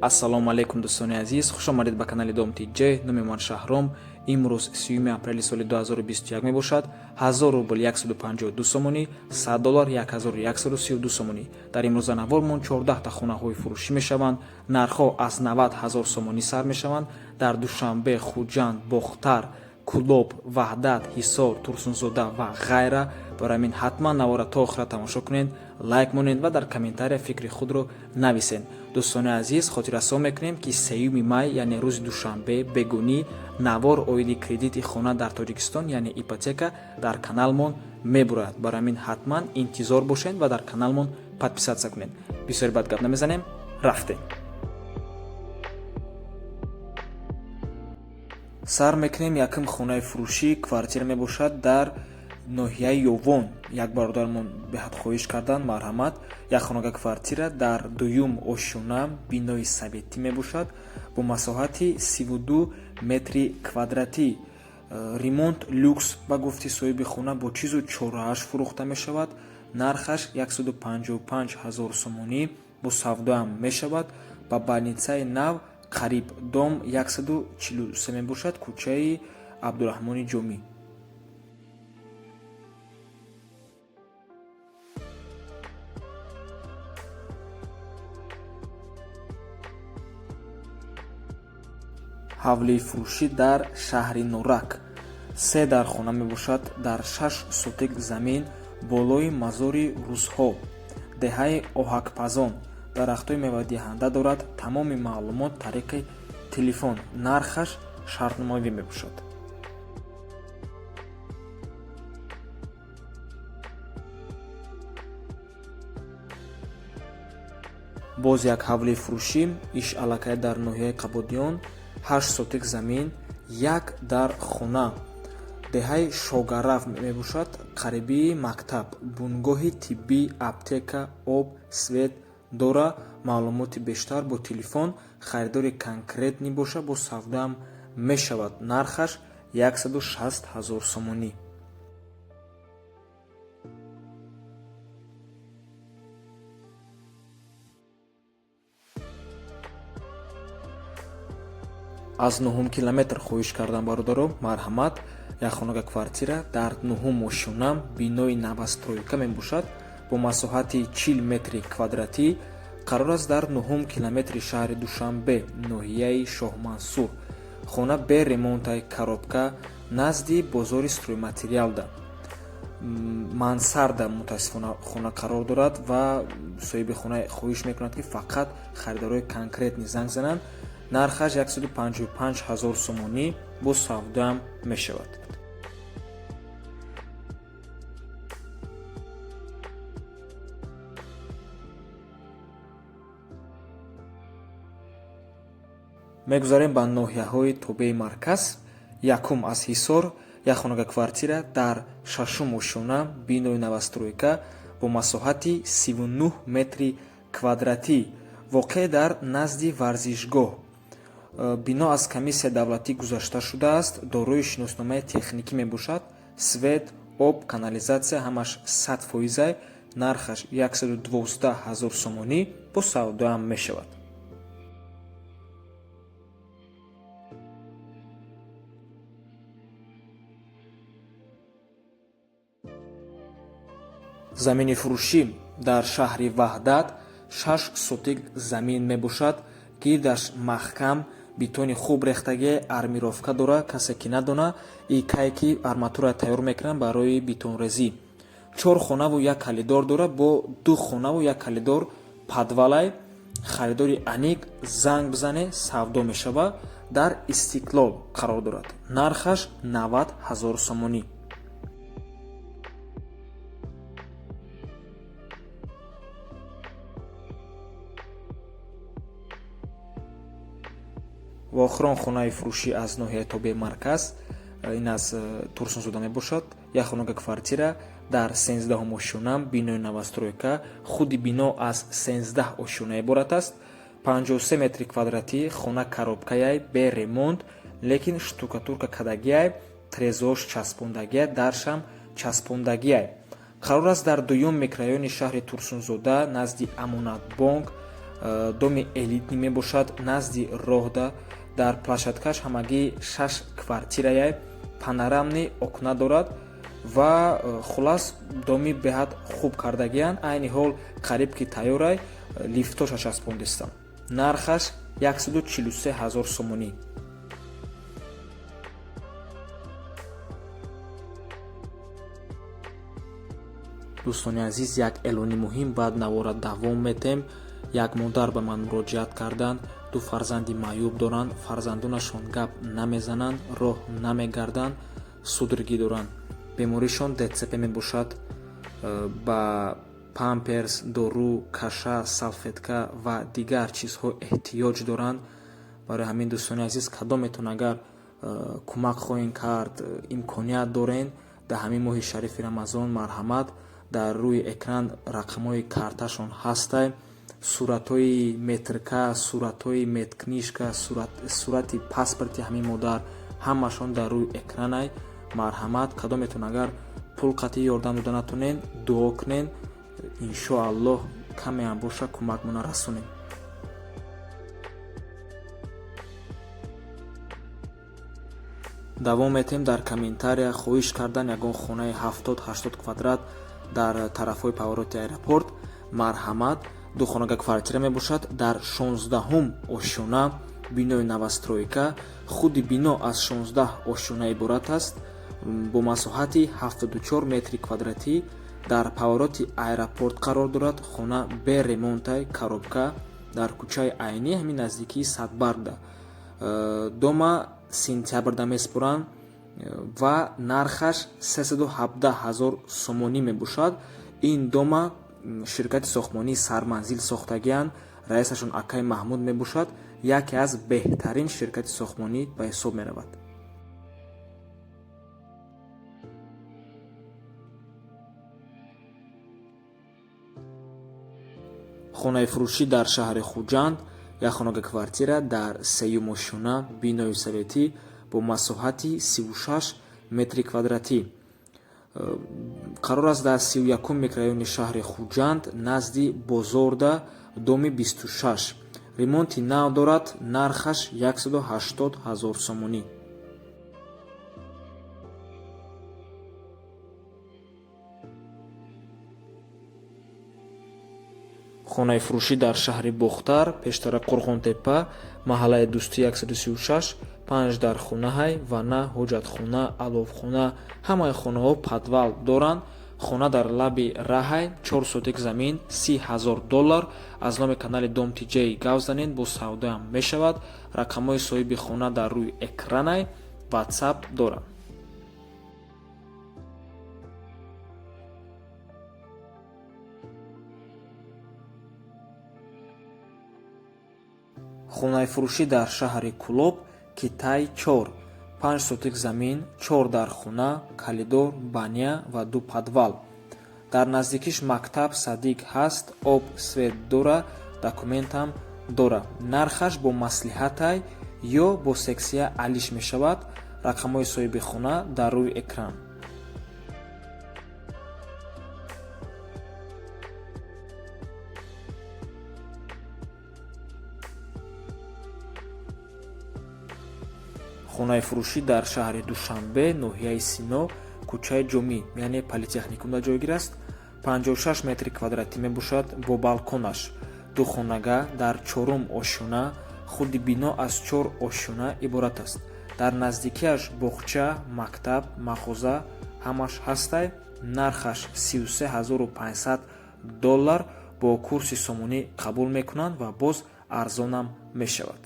ассалому алайкум дӯстони азиз, хушомадед ба канали Домти Ҷ. Номи ман Шаҳром. имрӯз 30 апрели соли 2021 мебошад. 1000 рубл 152 сомонӣ, $100 1132 сомонӣ. дар имрӯзанавормон 14 та хонаҳои фурӯшӣ мешаванд. нархҳо аз 90 000 сомонӣ сар мешаванд. дар Душанбе, Хуҷанд, Бохтар, Кулоб, Ваҳдат, Ҳисор, Турсунзода ва ғайра. барои ҳамин ҳатман навора то охира тамошо кунед, лайк монед ва дар комментария фикри худро нависед. дӯстони азиз, хотиррасон мекунем ки 3 май яъне рӯзи душанбе бегунӣ навор оиди кредити хона дар Тоҷикистон яъне ипотека дар каналмон мебурад. барои ҳамин ҳатман интизор бошед ва дар каналмон подписатсия кунед. бисёр бад гап намезанем, рафтем. сар мекунем якум хонаи фурӯшӣ квартира мебошад дар ноҳияи Ёвон. як бародармон беҳадхоҳиш карданд, марҳамат. як хонага квартира дар дуюм ошӯна бинои советӣ мебошад бо масоҳати 32 метри квадратӣ. ремонт люкс ба гуфти соҳиби хона бо чизу чорааш фурӯхта мешавад. нархаш 155 000 сомонӣ бо савдоам мешавад. ба больницаи нав қариб дом 143 мебошад, кӯчаи Абдураҳмони Ҷомӣ. ҳавлии фурӯшӣ дар шаҳри Норак. 3 дар хона мебошад дар 6 сотик замин болои мазори рӯзҳо. деҳаи оҳакпазон. дарахтҳои мевадиҳанда дорад. тамоми маълумот тариқи телефон. нархаш шартномавӣ мебошад. боз як ҳавлии фурӯшӣ иш аллакай дар ноҳияи Қабодиён. 8 сотик замин, 1 дар хона. деҳаи Шогараф мебошад. қарибии мактаб. бунгоҳи тиббӣ, аптека, об, свет дора. маълумоти бештар бо телефон. харидори конкретни боша бо савдаам мешавад. нархаш 160 000 сомонӣ. аз 9 километр хоҳиш кардам бародаро, марҳамат. як хонага квартира дар 9 ошӯна бинои навастройка мебошад бо масоҳати 40 метри квадратӣ. қарор аст дар 9 километри шаҳри Душанбе, ноҳияи Шоҳмансур. хона бе ремонтаи коробка назди бозори стройматериалда. мансарда мутаассифона хона қарор дорад ва соҳиби хона хоҳиш мекунад ки фақат харидорҳои конкретни занг зананд. нархаш 155 000 сомонӣ бо савдоам мешавад. мегузарем ба ноҳияҳои тобеи марказ. якум аз Ҳисор. як хонага квартира дар 6 ошӯна бинои навастройка бо масоҳати 39 метри квадратӣ. воқеъ дар назди варзишгоҳ. бино аз комиссия давлатӣ гузашта шудааст. дорои шиносномаи техникӣ мебошад. свет, об, канализатсия ҳамаш 100%. нархаш 112 000 сомонӣ бо савдоам мешавад. замини фурӯшӣ дар шаҳри Ваҳдат 6 сотик замин мебошад. гирдаш маҳкам, битони хуб рехтагӣ, армировка дора. касе ки надона, и кай ки арматура тайёр мекунанд барои битонрезӣ. 4 хонаву 1 калидор дора бо 2 хонаву 1 калидор падвалай. харидори аник занг бизане, савдо мешава. дар Истиқлол қарор дорад. нархаш 90 000 сомонӣ. ва охирон хонаи фурӯшӣ аз ноҳияи тобеи марказ. ин аз Турсунзода мебошад. як хонага квартира дар 13 ошӯна бинои навастройка. худи бино аз 13 ошӯна иборат аст. 53 метри квадратӣ. хона коробкаяй бе ремонт, лекин штукатурка кадагияй, трезош часпондагияй, даршам часпондагияй. қарор аст дар дуюм микрорайони шаҳри Турсунзода назди Амонатбонк доми элитнӣ мебошад назди роҳда. Дар площадкаш ҳамагӣ 6 квартирае, панорамни окна дорад ва хулас доми беҳад хуб кардагиянд. айни ҳол қариб ки тайёрай, лифтоша часпондистам. нархаш 143 000 сомонӣ. дӯстони азиз, як эълони муҳим баъд навора давом метем. як модар ба ман муроҷиат карданд. ду фарзанди маъюб доранд. фарзандонашон гап намезананд, роҳ намегарданд, судорогӣ доранд. беморишон дцп мебошад. ба памперс, дору, каша, салфетка ва дигар чизҳо эҳтиёҷ доранд. барои ҳамин дӯстони азиз, кадометон агар кӯмак хоҳем кард, имконият дорен, дар ҳамин моҳи шарифи рамазон марҳамат, дар рӯи экран рақамҳои карташон ҳастай. суратҳои метрка, суратҳои меткнижка, сурати паспорти ҳамин модар ҳамашон дар рӯи экранай. марҳамат, кадометон агар пул қатъи ёрдам дода натонен, дуо кунен, иншоаллоҳ камеам боша кӯмакмона расонем. давом метем дар комментария хоҳиш кардан ягон хонаи 70-80 квадрат дар тарафҳои повороти аэропорт. марҳамат, духонага квартира мебошад дар 16-ум ошёна бинои новостройка. худи бино аз 16 ошёна иборат аст бо масоҳати 74 метри квадратӣ. дар повороти аэропорт қарор дорад. хона бе ремонтай, коробка дар кӯчаи айнӣ ҳамин наздикии Садбаргда. дома сентябрда меспоранд ва нархаш 317 000 сомонӣ мебошад. ин дома ширкати сохтмонии Сарманзил сохтагиянд. раисашон акай Маҳмуд мебошад. яке аз беҳтарин ширкати сохтмонӣ ба ҳисоб меравад. хонаи фурӯшӣ дар шаҳри Хуҷанд, як хонага квартира дар 3-ум ошёна бинои советӣ бо масоҳати 36 метри квадратӣ. қарор аст дар 31-ум микрорайони шаҳри Хуҷанд назди Бозорда, доми 26. ремонти нав дорад. нархаш 180 000 сомонӣ. хонаи фурӯшӣ дар шаҳри Бухтар, пештара Қурғонтепа, маҳаллаи Дӯстӣ 136, 5 дар хонаҳай, вана, ҳоҷатхона, аловхона, ҳамаи хонаҳо подвал доранд. хона дар лаби раҳай, 4 сотик замин, $30,000. аз номи канали Dom TJ гав занед, бо савдоям мешавад. рақамҳои соҳиби хона дар рӯи экранай. WhatsApp дорам. хонаи фурӯшӣ дар шаҳри Кӯлоб, Китай 4, 5 сотик замин, 4 дар хона, калидор, баня ва 2 подвал. дар наздикиш мактаб садик ҳаст. об свет дора, документам дора. нархаш бо маслиҳатай ё бо сексия алиш мешавад. рақамҳои соҳиби хона дар рӯи экран. хонаи фурӯшӣ дар шаҳри Душанбе, ноҳияи Сино, кӯчаи Ҷомӣ, яъне политехникумда ҷойгир аст. 56 метри квадратӣ мебошад бо балконаш. ду хонага дар 4-ум ошёна. худи бино аз 4 ошёна иборат аст. дар наздикиаш боғча, мактаб, мағоза ҳамаш ҳастай. нархаш $33,500 бо курси сомонӣ қабул мекунанд ва боз арзонам мешавад.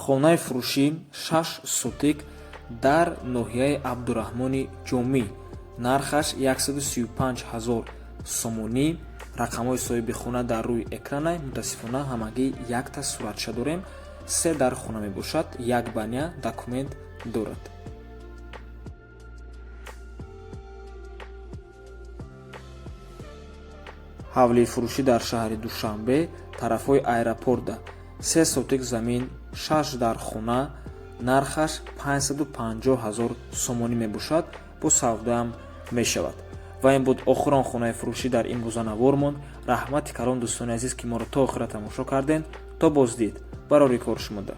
хонаи фурӯшӣ 6 сотик дар ноҳияи Абдураҳмони Ҷомӣ. нархаш 135,000 сомонӣ. рақамҳои соҳиби хона дар рӯи экранай. мутаассифона ҳамагӣ якта суратша дорем. 3 дар хона мебошад. як баня, документ дорад. ҳавлии фурӯшӣ дар шаҳри Душанбе, тарафҳои аэропорда, 3 сотик замин, 6 дар хона нархаш 550 000 сомонӣ мебошад, бо савдоам мешавад. ва ин буд охирон хонаи фурӯшӣ дар имрӯза навор монд. раҳмати калон дӯстони азиз ки моро то охира тамошо кардем. то боздид. барори кор шумода.